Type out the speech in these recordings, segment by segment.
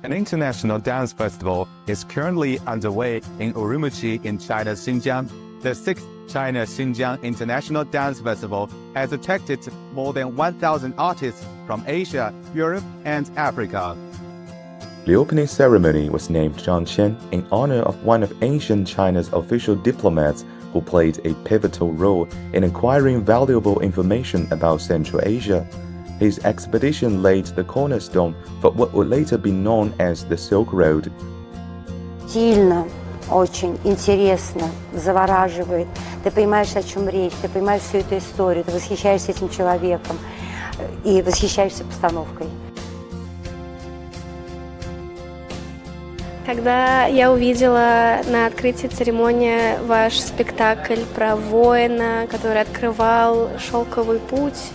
An international dance festival is currently underway in Urumqi in China's Xinjiang. The 6th China Xinjiang International Dance Festival has attracted more than 1,000 artists from Asia, Europe, and Africa. The opening ceremony was named Zhang Qian in honor of one of ancient China's official diplomats who played a pivotal role in acquiring valuable information about Central Asia. His expedition laid the cornerstone for what would later be known as the Silk Road. Сильно, очень интересно, завораживает. Ты понимаешь, о чем речь, ты понимаешь всю эту историю, ты восхищаешься этим человеком и восхищаешься постановкой. Когда я увидела на открытии церемонии ваш спектакль про воина, который открывал шелковый путь,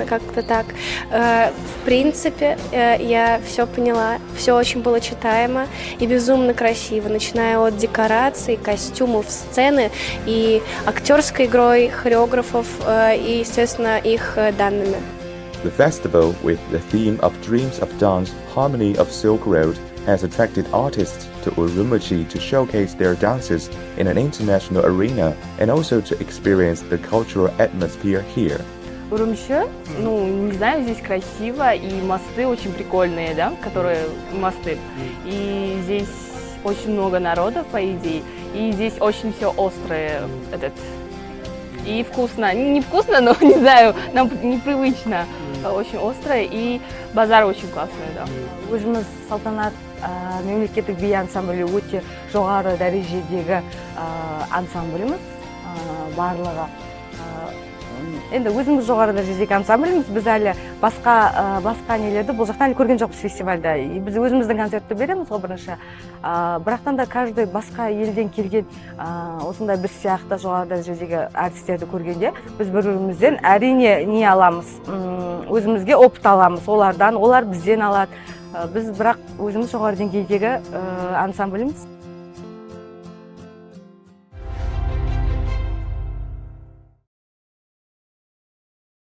как-то так, в принципе, я все поняла, все очень было читаемо и безумно красиво, начиная от декораций, костюмов, сцены и актерской игрой, хореографов и, естественно, их данными. The festival, with the theme of Dreams of Dance, Harmony of Silk Road, has attracted artists to Urumqi to showcase their dances in an international arena and also to experience the cultural atmosphere here. Урумчи, не знаю, здесь красиво, и мосты очень прикольные, да, которые мосты. И здесь очень много народов, по идее, и здесь очень все острое, и вкусно. Не вкусно, но, не знаю, нам непривычно. Очень острое, и базар очень классный, да. Өзіміз салтанат мемлекеттік би ансамблі өте жоғары дәрежедегі ансамбліміз барлығы. Енді өзіміз жоғары дәрежедегі ансамбліміз, біз әлі басқа нелерді бұл жақтан әлі көрген жоқпыз фестивальда. Біз өзіміздің концертті береміз ғой бірінші. Бірақтан да каждый басқа елден келген осындай біз сияқты жоғары дәрежедегі артистерді көргенде біз бір-бірімізден әрине не аламыз, өзімізге опыт аламыз олардан, олар бізден алады. Біз бірақ өзіміз жоғары деңгейдегі ансамбліміз.